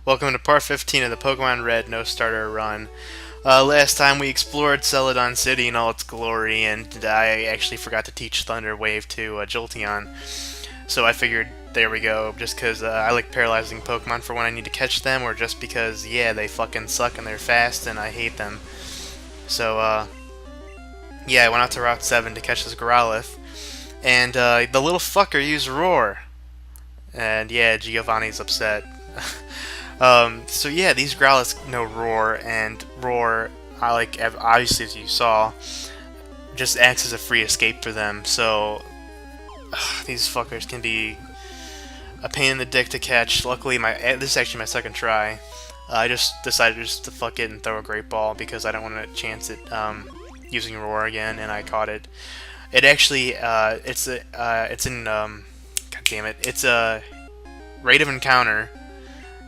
Welcome to part 15 of the Pokemon Red No Starter Run. Last time we explored Celadon City in all its glory, and I actually forgot to teach Thunder Wave to Jolteon. So I figured, there we go, just because I like paralyzing Pokemon for when I need to catch them, or just because, yeah, they fucking suck and they're fast and I hate them. So, yeah, I went out to Route 7 to catch this Growlithe, and the little fucker used Roar. And yeah, Giovanni's upset. So yeah, these Growlithes know Roar, and Roar, obviously as you saw, just acts as a free escape for them. So these fuckers can be a pain in the dick to catch. Luckily, this is actually my second try. I just decided just to fuck it and throw a Great Ball because I don't want to chance it using Roar again, and I caught it. It actually, it's God damn it, its rate of encounter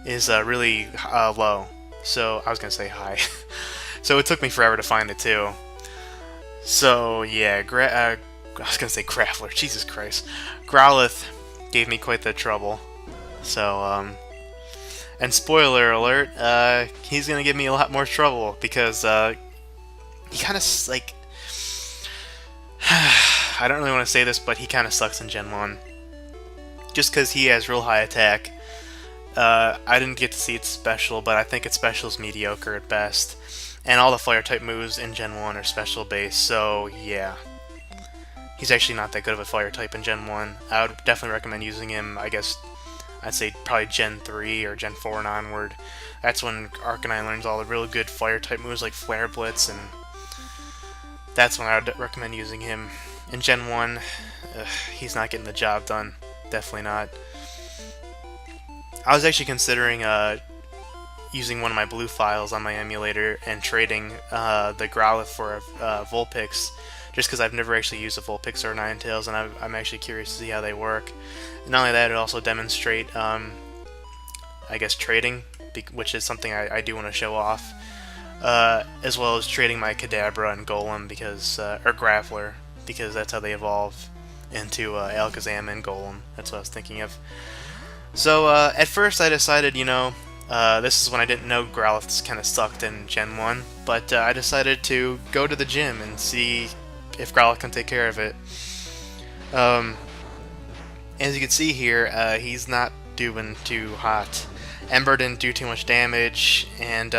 is really low. So I was gonna say high. So it took me forever to find it too. So yeah, I was gonna say Grappler. Jesus Christ, Growlithe gave me quite the trouble. So and spoiler alert, he's gonna give me a lot more trouble because he kind of like I don't really want to say this, but he kind of sucks in Gen 1. Just because he has real high attack. I didn't get to see its special, but I think its special is mediocre at best. And all the Fire-type moves in Gen 1 are special base, so yeah. He's actually not that good of a Fire-type in Gen 1. I would definitely recommend using him, I guess, I'd say probably Gen 3 or Gen 4 and onward. That's when Arcanine learns all the really good Fire-type moves like Flare Blitz, and that's when I would recommend using him. In Gen 1, he's not getting the job done. Definitely not. I was actually considering using one of my blue files on my emulator and trading the Growlithe for a Vulpix, just because I've never actually used a Vulpix or a Ninetales, and I'm actually curious to see how they work. And not only that, it also demonstrate, I guess, trading, which is something I do want to show off, as well as trading my Kadabra and Golem, because, or Grappler, because that's how they evolve into Alakazam and Golem. That's what I was thinking of. So, at first I decided, this is when I didn't know Growlithe kind of sucked in Gen 1, but I decided to go to the gym and see if Growlithe can take care of it. As you can see here, he's not doing too hot. Ember didn't do too much damage, and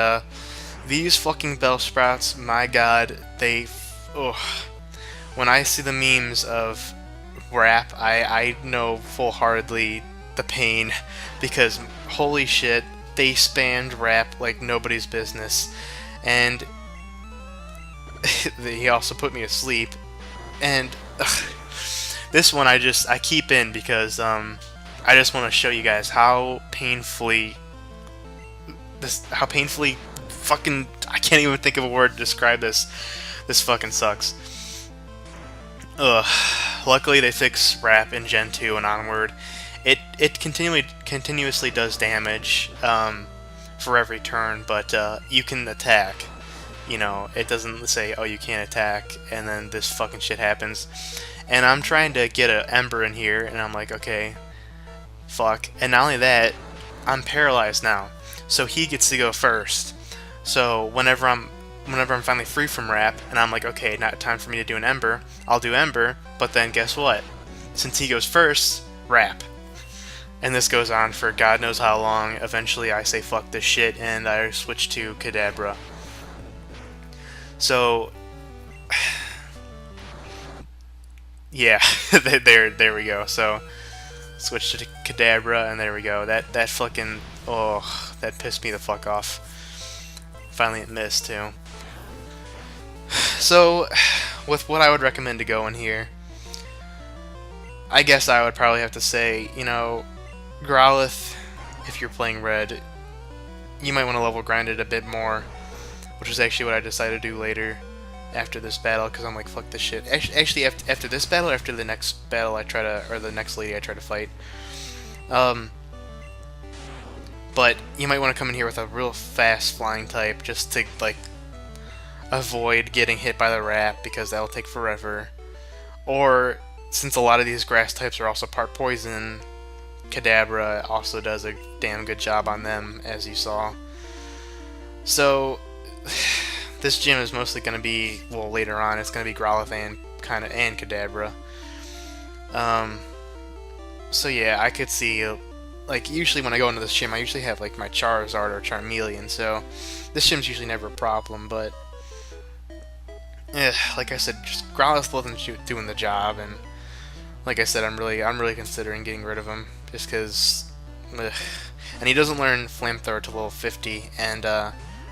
these fucking Bellsprouts, my god, when I see the memes of Rap, I know full-heartedly the pain, because holy shit, they spammed Rap like nobody's business, and he also put me asleep. And this one I keep in because I just want to show you guys how painfully fucking, I can't even think of a word to describe this. This fucking sucks. Ugh. Luckily they fixed Rap in Gen 2 and onward. It continuously does damage for every turn, but you can attack. It doesn't say, oh, you can't attack, and then this fucking shit happens. And I'm trying to get an Ember in here, and I'm like, okay, fuck. And not only that, I'm paralyzed now, so he gets to go first. So whenever I'm finally free from Rap, and I'm like, okay, now time for me to do an Ember, I'll do Ember, but then guess what? Since he goes first, Rap. And this goes on for God knows how long. Eventually I say fuck this shit, and I switch to Kadabra. So, yeah, there we go. So, switch to Kadabra, and there we go. That fucking, oh, that pissed me the fuck off. Finally it missed, too. So, with what I would recommend to go in here, I guess I would probably have to say, Growlithe, if you're playing Red, you might want to level grind it a bit more, which is actually what I decided to do later, after this battle, because I'm like, fuck this shit. Actually, after this battle, or after the next battle or the next lady I try to fight. But you might want to come in here with a real fast flying type, just to, like, avoid getting hit by the Rap, because that'll take forever. Or, since a lot of these grass types are also part poison, Kadabra also does a damn good job on them, as you saw. So this gym is mostly going to be, well, later on it's going to be Growlithe and Kadabra. So yeah, I could see, like, usually when I go into this gym, I usually have like my Charizard or Charmeleon, so this gym's usually never a problem. But like I said, just Growlithe wasn't doing the job, and like I said, I'm really considering getting rid of him just because. And he doesn't learn Flamethrower to level 50, and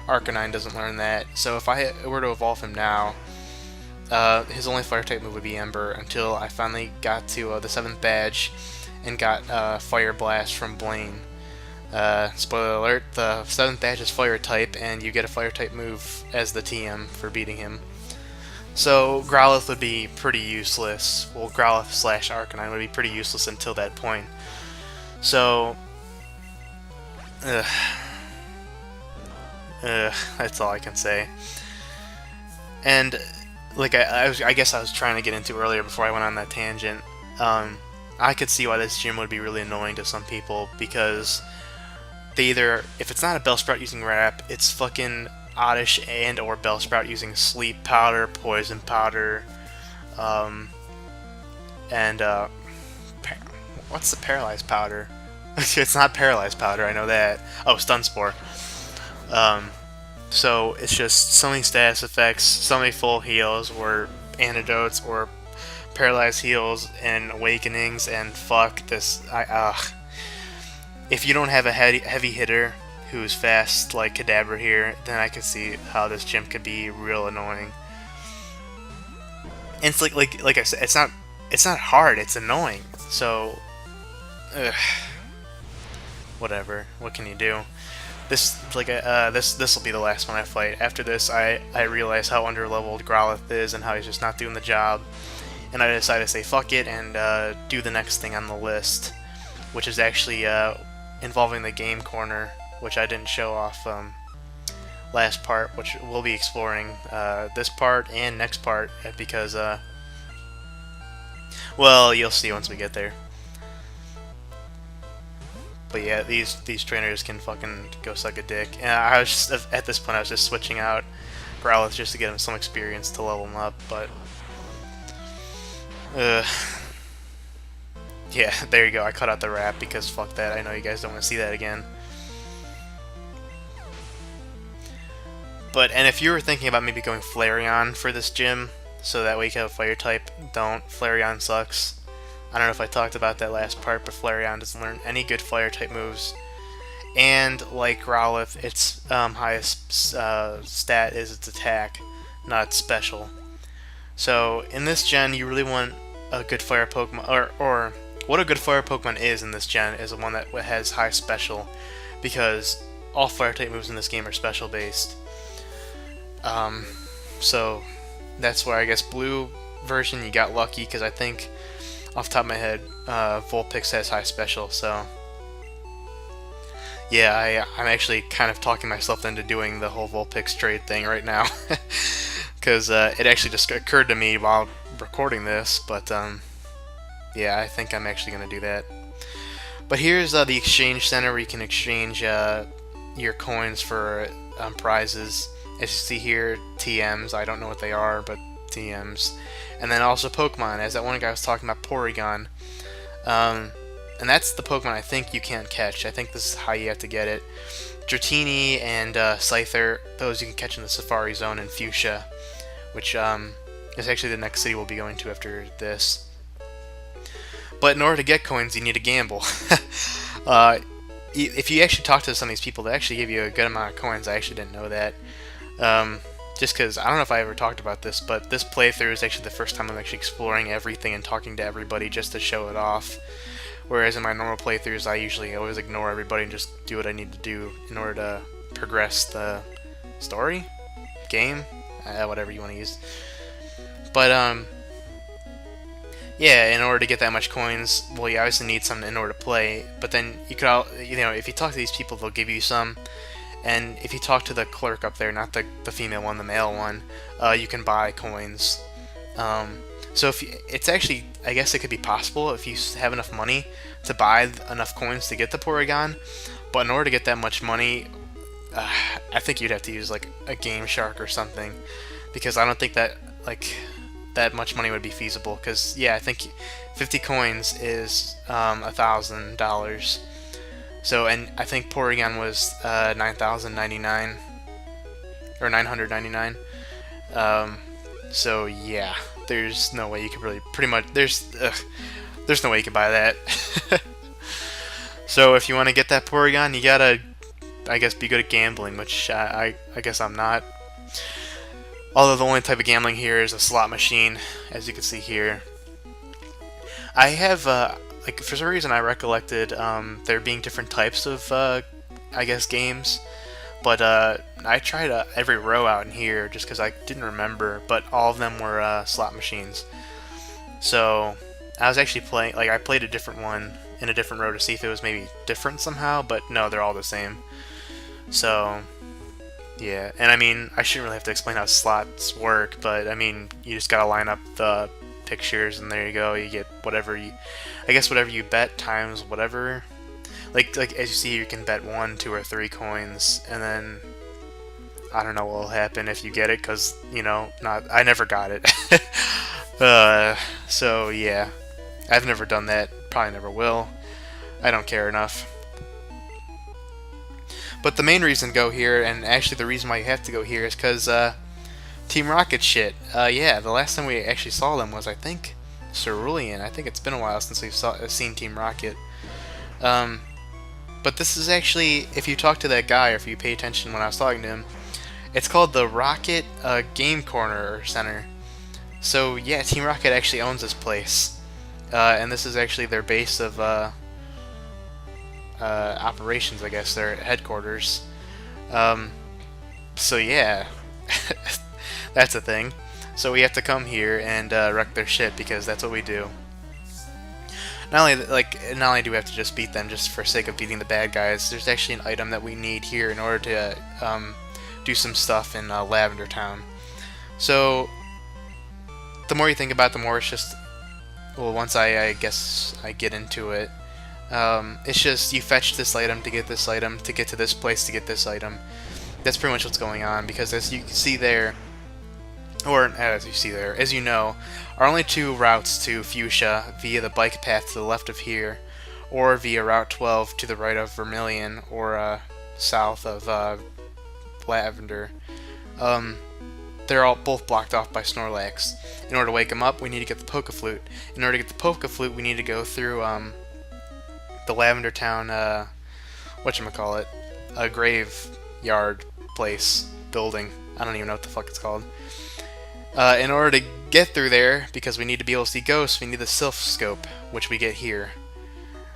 Arcanine doesn't learn that. So if I were to evolve him now, his only Fire type move would be Ember until I finally got to the 7th badge and got Fire Blast from Blaine. Spoiler alert: the 7th badge is Fire type, and you get a Fire type move as the TM for beating him. So Growlithe would be pretty useless. Well, Growlithe slash Arcanine would be pretty useless until that point. So, that's all I can say. And like I guess I was trying to get into earlier before I went on that tangent. I could see why this gym would be really annoying to some people, because they either, if it's not a Bellsprout using Wrap, it's fucking Oddish and or Bellsprout using Sleep Powder, Poison Powder, and what's the Paralyzed Powder? It's not Paralyzed Powder, I know that. Oh, Stun Spore. So it's just so many status effects, so many full heals, or antidotes, or paralyzed heals, and awakenings, and fuck this. If you don't have a heavy hitter who's fast like Kadabra here, then I can see how this gym could be real annoying. And it's like I said, it's not hard, it's annoying. So, whatever. What can you do? This will be the last one I fight. After this, I realize how underleveled Growlithe is and how he's just not doing the job, and I decide to say fuck it and do the next thing on the list, which is actually involving the game corner, which I didn't show off last part, which we'll be exploring this part and next part because well, you'll see once we get there. But yeah, these trainers can fucking go suck a dick. And I was just, at this point, I was just switching out Growlithe just to get him some experience to level him up. But yeah, there you go. I cut out the rap because fuck that. I know you guys don't want to see that again. But, and if you were thinking about maybe going Flareon for this gym, so that way you can have a fire type, don't. Flareon sucks. I don't know if I talked about that last part, but Flareon doesn't learn any good fire type moves. And like Growlithe, its highest stat is its attack, not its special. So in this gen, you really want a good fire Pokemon, or what a good fire Pokemon is in this gen is the one that has high special, because all fire type moves in this game are special based. So that's where I guess blue version you got lucky, because I think off the top of my head Vulpix has high special. So yeah, I'm actually kind of talking myself into doing the whole Vulpix trade thing right now, because it actually just occurred to me while recording this. But yeah, I think I'm actually going to do that. But here's the exchange center where you can exchange your coins for prizes. As you see here, TMs, I don't know what they are, but TMs. And then also Pokemon, as that one guy was talking about, Porygon. And that's the Pokemon I think you can't catch. I think this is how you have to get it. Dratini and Scyther, those you can catch in the Safari Zone, and Fuchsia, which is actually the next city we'll be going to after this. But in order to get coins, you need to gamble. If you actually talk to some of these people, they actually give you a good amount of coins. I actually didn't know that. Just because, I don't know if I ever talked about this, but this playthrough is actually the first time I'm actually exploring everything and talking to everybody just to show it off. Whereas in my normal playthroughs, I usually always ignore everybody and just do what I need to do in order to progress the story? Game? Whatever you want to use. But, yeah, in order to get that much coins, well, you obviously need some in order to play, but then you could, if you talk to these people, they'll give you some. And if you talk to the clerk up there, not the female one, the male one, you can buy coins. So if you, it's actually, I guess it could be possible if you have enough money to buy enough coins to get the Porygon. But in order to get that much money, I think you'd have to use like a Game Shark or something, because I don't think that like that much money would be feasible. Because yeah, I think 50 coins is $1,000. So, and I think Porygon was 9,099 or 999. So yeah, there's no way you could really pretty much there's no way you could buy that. So if you want to get that Porygon, you gotta, I guess, be good at gambling, which I guess I'm not. Although the only type of gambling here is a slot machine, as you can see here. I have, like, for some reason I recollected there being different types of, I guess, games. But I tried every row out in here just because I didn't remember, but all of them were slot machines. So I was actually playing, like, I played a different one in a different row to see if it was maybe different somehow, but no, they're all the same. So yeah, and I mean, I shouldn't really have to explain how slots work, but I mean, you just gotta line up the pictures and there you go, you get whatever you, I guess whatever you bet times whatever. Like as you see, you can bet 1, 2, or 3 coins, and then I don't know what will happen if you get it, because, you know, I never got it. So yeah, I've never done that, probably never will. I don't care enough. But the main reason to go here, and actually the reason why you have to go here, is because Team Rocket shit. Yeah, the last time we actually saw them was, I think, Cerulean. I think it's been a while since we've seen Team Rocket. But this is actually, if you talk to that guy, or if you pay attention when I was talking to him, it's called the Rocket Game Corner Center. So yeah, Team Rocket actually owns this place. And this is actually their base of operations, I guess, their headquarters. So yeah, that's a thing. So we have to come here and wreck their shit, because that's what we do. Not only do we have to just beat them just for sake of beating the bad guys, there's actually an item that we need here in order to do some stuff in Lavender Town. So the more you think about it, the more it's just, well, once I guess I get into it, it's just you fetch this item to get this item, to get to this place to get this item. That's pretty much what's going on, because as you can see there, or as you know, are only 2 routes to Fuchsia via the bike path to the left of here, or via Route 12 to the right of Vermilion, or south of Lavender. They're all both blocked off by Snorlax. In order to wake them up, we need to get the Poké-Flute. In order to get the Poké-Flute, we need to go through the Lavender Town, whatchamacallit, a graveyard place, building. I don't even know what the fuck it's called. In order to get through there, because we need to be able to see ghosts, we need the Sylph Scope, which we get here.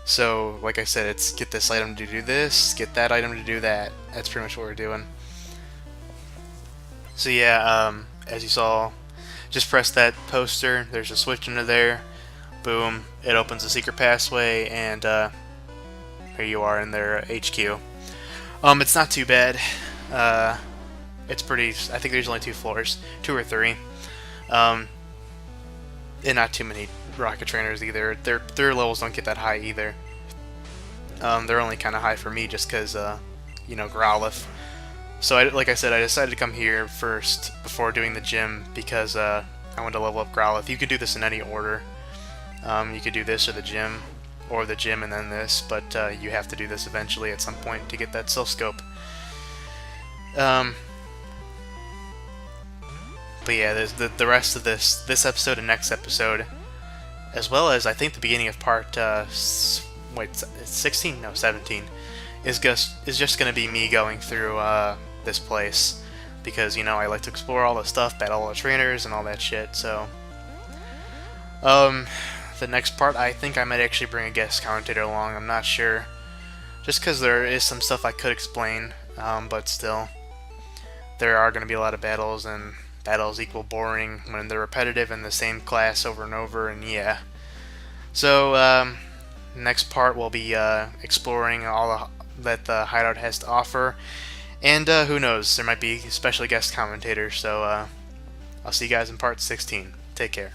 So, like I said, it's get this item to do this, get that item to do that. That's pretty much what we're doing. So yeah, as you saw, just press that poster, there's a switch under there, boom, it opens a secret passway, and here you are in their HQ. It's not too bad. It's pretty, I think there's only 2 floors, 2 or 3. And not too many rocket trainers either. Their levels don't get that high either. They're only kind of high for me just because, you know, Growlithe. So, like I said, I decided to come here first before doing the gym because I wanted to level up Growlithe. You could do this in any order. You could do this or the gym and then this, but you have to do this eventually at some point to get that Sylph Scope. But yeah, there's the rest of this episode and next episode, as well as I think the beginning of part 16? No, 17, is just gonna be me going through this place, because, you know, I like to explore all the stuff, battle all the trainers and all that shit. So the next part, I think I might actually bring a guest commentator along. I'm not sure, just because there is some stuff I could explain, but still, there are going to be a lot of battles, and battles equal boring when they're repetitive in the same class over and over, and yeah. So next part we'll be exploring all that the hideout has to offer, and who knows, there might be special guest commentators. So I'll see you guys in part 16. Take care.